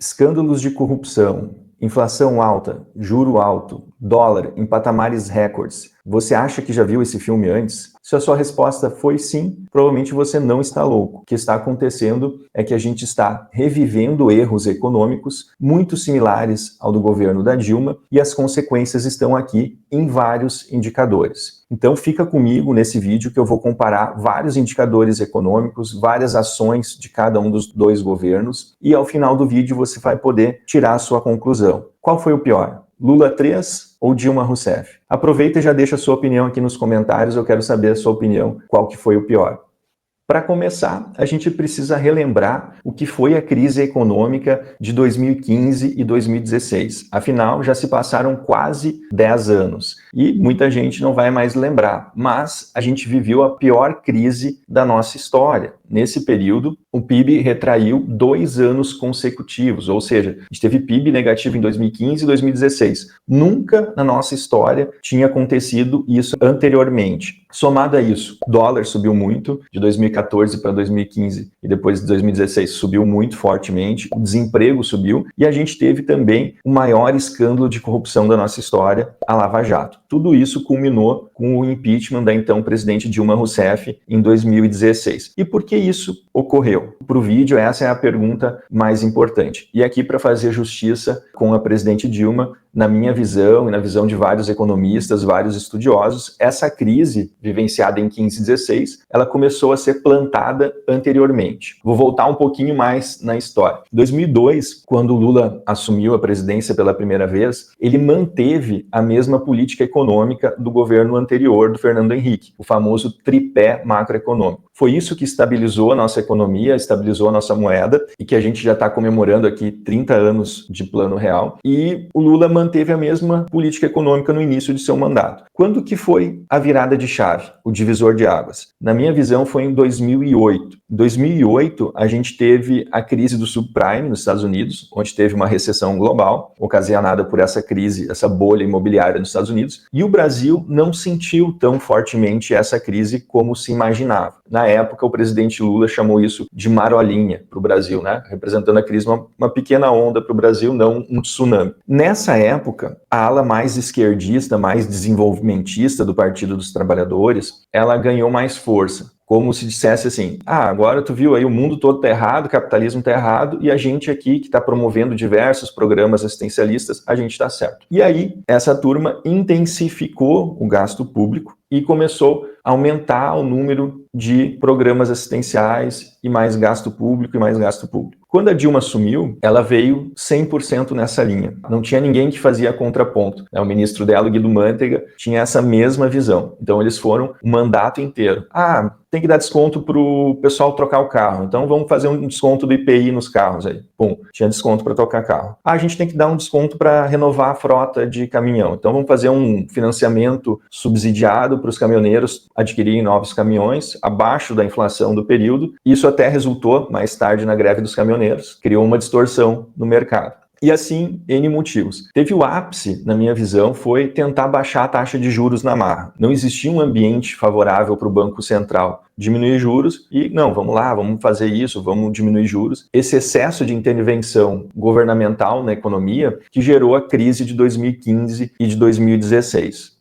Escândalos de corrupção, inflação alta, juro alto, dólar em patamares recordes. Você acha que já viu esse filme antes? Se a sua resposta foi sim, provavelmente você não está louco. O que está acontecendo é que a gente está revivendo erros econômicos muito similares ao do governo da Dilma e as consequências estão aqui em vários indicadores. Então fica comigo nesse vídeo que eu vou comparar vários indicadores econômicos, várias ações de cada um dos dois governos e ao final do vídeo você vai poder tirar a sua conclusão. Qual foi o pior? Lula 3 ou Dilma Rousseff? Aproveita e já deixa a sua opinião aqui nos comentários, eu quero saber a sua opinião, qual que foi o pior. Para começar, a gente precisa relembrar o que foi a crise econômica de 2015 e 2016. Afinal, já se passaram quase 10 anos e muita gente não vai mais lembrar, mas a gente viveu a pior crise da nossa história. Nesse período, o PIB retraiu 2 anos consecutivos, ou seja, a gente teve PIB negativo em 2015 e 2016. Nunca na nossa história tinha acontecido isso anteriormente. Somado a isso, o dólar subiu muito, de 2014 para 2015 e depois de 2016 subiu muito fortemente, o desemprego subiu e a gente teve também o maior escândalo de corrupção da nossa história, a Lava Jato. Tudo isso culminou com o impeachment da então presidente Dilma Rousseff em 2016. E por que isso ocorreu? Para o vídeo, essa é a pergunta mais importante. E aqui, para fazer justiça com a presidente Dilma, na minha visão e na visão de vários economistas, vários estudiosos, essa crise vivenciada em 15 e 16, ela começou a ser plantada anteriormente. Vou voltar um pouquinho mais na história. Em 2002, quando Lula assumiu a presidência pela primeira vez, ele manteve a mesma política econômica do governo anterior, do Fernando Henrique, o famoso tripé macroeconômico. Foi isso que estabilizou a nossa economia, estabilizou a nossa moeda e que a gente já está comemorando aqui 30 anos de Plano Real. E o Lula manteve a mesma política econômica no início de seu mandato. Quando que foi a virada de chave, o divisor de águas? Na minha visão, foi em 2008. Em 2008, a gente teve a crise do subprime nos Estados Unidos, onde teve uma recessão global, ocasionada por essa crise, essa bolha imobiliária nos Estados Unidos, e o Brasil não sentiu tão fortemente essa crise como se imaginava. Na época, o presidente Lula chamou isso de marolinha para o Brasil, né? Representando a crise, uma pequena onda para o Brasil, não um tsunami. Nessa época, a ala mais esquerdista, mais desenvolvimentista do Partido dos Trabalhadores, ela ganhou mais força. Como se dissesse assim, agora tu viu aí, o mundo todo tá errado, o capitalismo tá errado, e a gente aqui que está promovendo diversos programas assistencialistas, a gente está certo. E aí, essa turma intensificou o gasto público e começou a aumentar o número de programas assistenciais e mais gasto público e mais gasto público. Quando a Dilma assumiu, ela veio 100% nessa linha. Não tinha ninguém que fazia contraponto. O ministro dela, Guido Mantega, tinha essa mesma visão. Então eles foram o mandato inteiro. Tem que dar desconto para o pessoal trocar o carro. Então vamos fazer um desconto do IPI nos carros aí. Pum, tinha desconto para trocar carro. A gente tem que dar um desconto para renovar a frota de caminhão. Então vamos fazer um financiamento subsidiado para os caminhoneiros adquirirem novos caminhões abaixo da inflação do período. Isso até resultou mais tarde na greve dos caminhoneiros. Criou uma distorção no mercado. E assim, N motivos. Teve o ápice, na minha visão, foi tentar baixar a taxa de juros na marra. Não existia um ambiente favorável para o Banco Central diminuir juros e, não, vamos lá, vamos fazer isso, vamos diminuir juros. Esse excesso de intervenção governamental na economia que gerou a crise de 2015 e de 2016.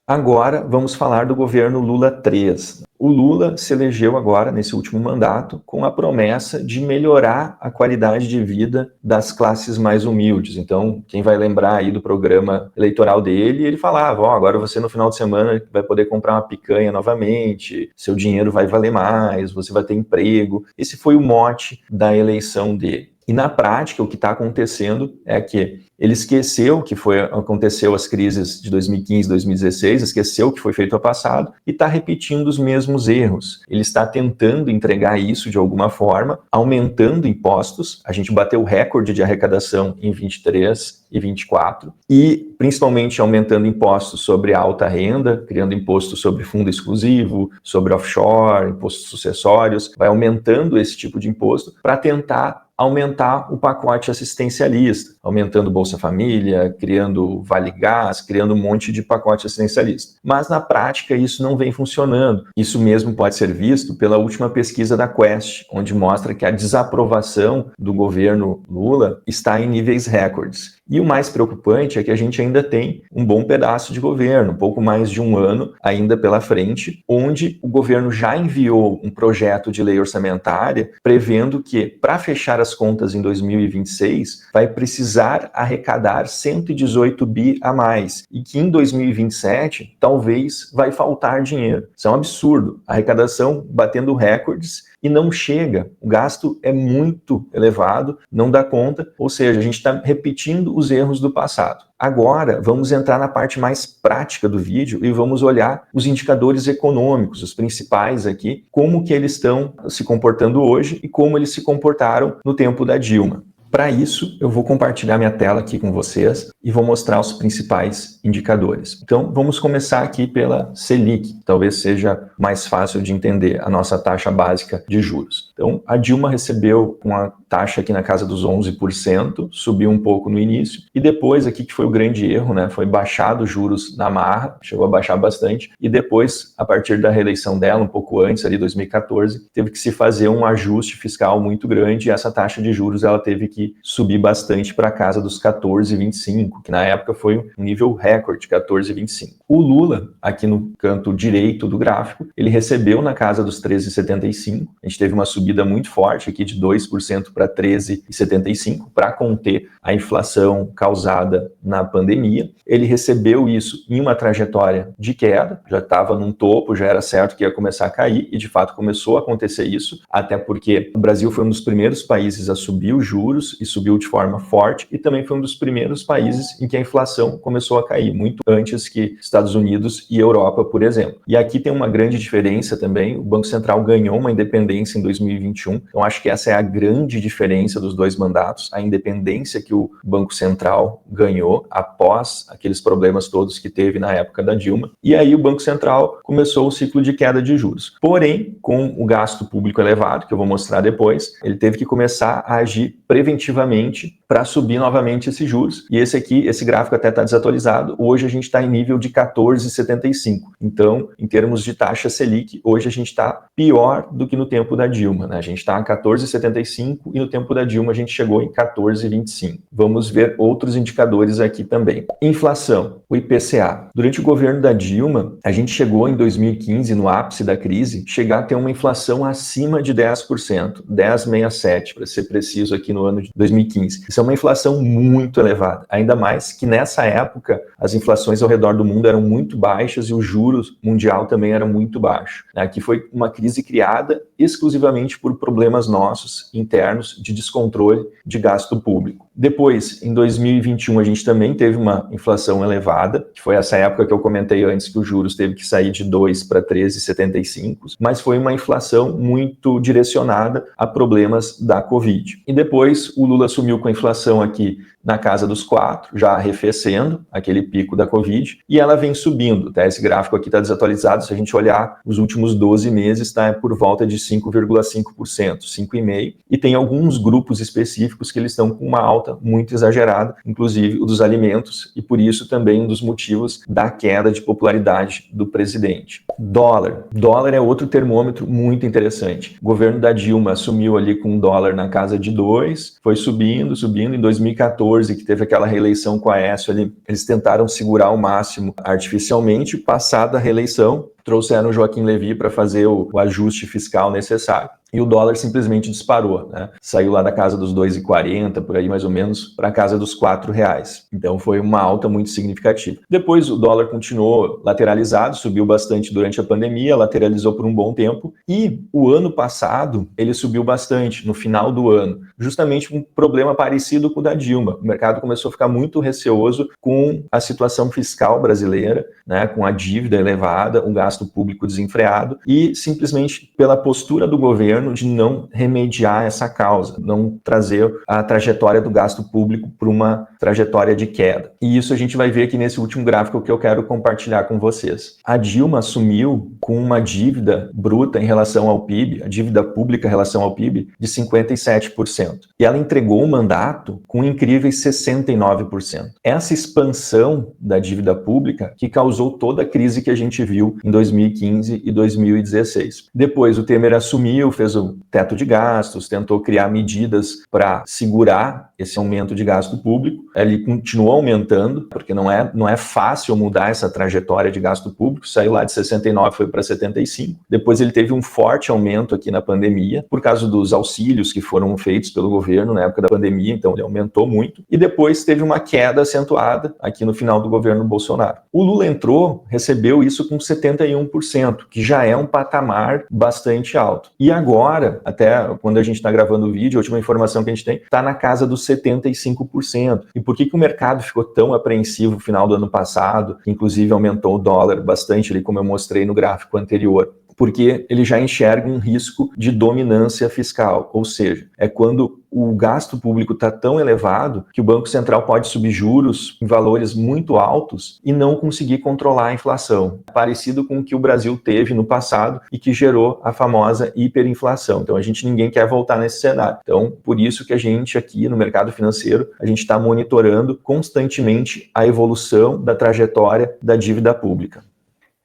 Agora, vamos falar do governo Lula 3. O Lula se elegeu agora, nesse último mandato, com a promessa de melhorar a qualidade de vida das classes mais humildes. Então, quem vai lembrar aí do programa eleitoral dele, ele falava, agora você no final de semana vai poder comprar uma picanha novamente, seu dinheiro vai valer mais, você vai ter emprego. Esse foi o mote da eleição dele. E na prática, o que está acontecendo é que ele esqueceu que aconteceu as crises de 2015, 2016, esqueceu o que foi feito no passado e está repetindo os mesmos erros. Ele está tentando entregar isso de alguma forma, aumentando impostos. A gente bateu o recorde de arrecadação em 23 e 24 e principalmente aumentando impostos sobre alta renda, criando imposto sobre fundo exclusivo, sobre offshore, impostos sucessórios, vai aumentando esse tipo de imposto para tentar aumentar o pacote assistencialista, aumentando Bolsa Família, criando Vale Gás, criando um monte de pacote assistencialista. Mas na prática isso não vem funcionando. Isso mesmo pode ser visto pela última pesquisa da Quest, onde mostra que a desaprovação do governo Lula está em níveis recordes. E o mais preocupante é que a gente ainda tem um bom pedaço de governo, pouco mais de um ano ainda pela frente, onde o governo já enviou um projeto de lei orçamentária prevendo que, para fechar as contas em 2026, vai precisar arrecadar 118 bi a mais e que em 2027 talvez vai faltar dinheiro. Isso é um absurdo. A arrecadação batendo recordes e não chega. O gasto é muito elevado, não dá conta, ou seja, a gente está repetindo os erros do passado. Agora, vamos entrar na parte mais prática do vídeo e vamos olhar os indicadores econômicos, os principais aqui, como que eles estão se comportando hoje e como eles se comportaram no tempo da Dilma. Para isso, eu vou compartilhar minha tela aqui com vocês e vou mostrar os principais indicadores. Então, vamos começar aqui pela Selic, talvez seja mais fácil de entender a nossa taxa básica de juros. Então, a Dilma recebeu uma taxa aqui na casa dos 11%, subiu um pouco no início, e depois aqui que foi o grande erro, né, foi baixado os juros na marra, chegou a baixar bastante, e depois, a partir da reeleição dela, um pouco antes, ali 2014, teve que se fazer um ajuste fiscal muito grande, e essa taxa de juros ela teve que subir bastante para a casa dos 14,25, que na época foi um nível recorde, 14,25. O Lula, aqui no canto direito do gráfico, ele recebeu na casa dos 13,75, a gente teve uma subida muito forte aqui de 2% para 13,75 para conter a inflação causada na pandemia. Ele recebeu isso em uma trajetória de queda, já estava num topo, já era certo que ia começar a cair e de fato começou a acontecer isso, até porque o Brasil foi um dos primeiros países a subir os juros e subiu de forma forte e também foi um dos primeiros países em que a inflação começou a cair, muito antes que Estados Unidos e Europa, por exemplo. E aqui tem uma grande diferença também, o Banco Central ganhou uma independência em 2021, então acho que essa é a grande diferença dos dois mandatos, a independência que o Banco Central ganhou após aqueles problemas todos que teve na época da Dilma, e aí o Banco Central começou o ciclo de queda de juros. Porém, com o gasto público elevado, que eu vou mostrar depois, ele teve que começar a agir preventivamente para subir novamente esses juros, e esse gráfico até está desatualizado, hoje a gente está em nível de 14,75, então, em termos de taxa Selic, hoje a gente está pior do que no tempo da Dilma, né? A gente está a 14,75 e no tempo da Dilma a gente chegou em 14,25. Vamos ver outros indicadores aqui também. Inflação, o IPCA. Durante o governo da Dilma, a gente chegou em 2015, no ápice da crise, chegar a ter uma inflação acima de 10%, 10,67 para ser preciso aqui no ano de 2015. Isso é uma inflação muito elevada, ainda mais que nessa época as inflações ao redor do mundo eram muito baixas e o juros mundial também era muito baixo. Aqui foi uma crise criada exclusivamente por problemas nossos internos de descontrole de gasto público. Depois, em 2021, a gente também teve uma inflação elevada, que foi essa época que eu comentei antes que os juros teve que sair de 2 para 13,75, mas foi uma inflação muito direcionada a problemas da Covid. E depois, o Lula assumiu com a inflação aqui na casa dos 4, já arrefecendo aquele pico da Covid, e ela vem subindo, tá? Esse gráfico aqui está desatualizado, se a gente olhar os últimos 12 meses, está por volta de 5,5%, 5,5%, e tem alguns grupos específicos que eles estão com uma alta muito exagerada, inclusive o dos alimentos, e por isso também um dos motivos da queda de popularidade do presidente. Dólar é outro termômetro muito interessante. O governo da Dilma assumiu ali com um dólar na casa de 2, foi subindo, em 2014, que teve aquela reeleição com a Aécio ali, eles tentaram segurar ao máximo artificialmente, passada a reeleição, trouxeram o Joaquim Levy para fazer o ajuste fiscal necessário. E o dólar simplesmente disparou, né? Saiu lá da casa dos 2,40, por aí mais ou menos, para a casa dos R$4. Então foi uma alta muito significativa. Depois o dólar continuou lateralizado, subiu bastante durante a pandemia, lateralizou por um bom tempo. E o ano passado ele subiu bastante, no final do ano. Justamente um problema parecido com o da Dilma. O mercado começou a ficar muito receoso com a situação fiscal brasileira, né? Com a dívida elevada, o gasto público desenfreado e simplesmente pela postura do governo de não remediar essa causa, não trazer a trajetória do gasto público para uma trajetória de queda. E isso a gente vai ver aqui nesse último gráfico que eu quero compartilhar com vocês. A Dilma assumiu com uma dívida bruta em relação ao PIB, a dívida pública em relação ao PIB, de 57%. E ela entregou o mandato com incríveis 69%. Essa expansão da dívida pública que causou toda a crise que a gente viu em 2015 e 2016. Depois o Temer assumiu, fez o teto de gastos, tentou criar medidas para segurar esse aumento de gasto público. Ele continuou aumentando, porque não é fácil mudar essa trajetória de gasto público. Saiu lá de 69, foi para 75. Depois ele teve um forte aumento aqui na pandemia, por causa dos auxílios que foram feitos pelo governo na época da pandemia, então ele aumentou muito. E depois teve uma queda acentuada aqui no final do governo Bolsonaro. O Lula entrou, recebeu isso com 71%, que já é um patamar bastante alto. E agora, até quando a gente está gravando o vídeo, a última informação que a gente tem, está na casa dos 75%. E por que o mercado ficou tão apreensivo no final do ano passado, que inclusive aumentou o dólar bastante, ali, como eu mostrei no gráfico anterior? Porque ele já enxerga um risco de dominância fiscal, ou seja, é quando o gasto público está tão elevado que o Banco Central pode subir juros em valores muito altos e não conseguir controlar a inflação, parecido com o que o Brasil teve no passado e que gerou a famosa hiperinflação. Então ninguém quer voltar nesse cenário. Então, por isso que a gente aqui no mercado financeiro, a gente está monitorando constantemente a evolução da trajetória da dívida pública.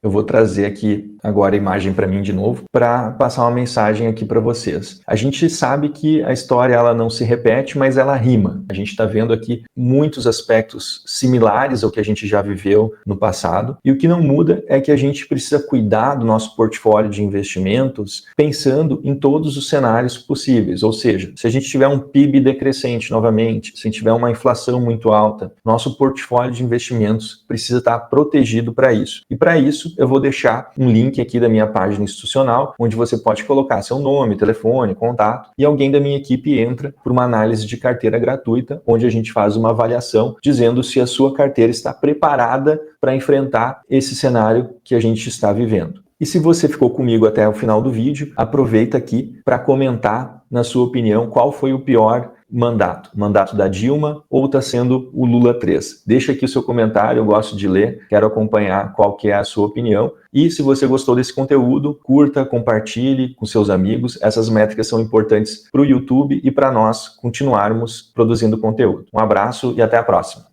Eu vou trazer aqui agora a imagem para mim de novo, para passar uma mensagem aqui para vocês. A gente sabe que a história ela não se repete, mas ela rima. A gente está vendo aqui muitos aspectos similares ao que a gente já viveu no passado. E o que não muda é que a gente precisa cuidar do nosso portfólio de investimentos pensando em todos os cenários possíveis. Ou seja, se a gente tiver um PIB decrescente novamente, se a gente tiver uma inflação muito alta, nosso portfólio de investimentos precisa estar protegido para isso. E para isso, eu vou deixar um link aqui da minha página institucional, onde você pode colocar seu nome, telefone, contato, e alguém da minha equipe entra para uma análise de carteira gratuita, onde a gente faz uma avaliação dizendo se a sua carteira está preparada para enfrentar esse cenário que a gente está vivendo. E se você ficou comigo até o final do vídeo, aproveita aqui para comentar, na sua opinião, qual foi o pior mandato da Dilma ou está sendo o Lula 3. Deixa aqui o seu comentário, eu gosto de ler, quero acompanhar qual que é a sua opinião. E se você gostou desse conteúdo, curta, compartilhe com seus amigos. Essas métricas são importantes para o YouTube e para nós continuarmos produzindo conteúdo. Um abraço e até a próxima.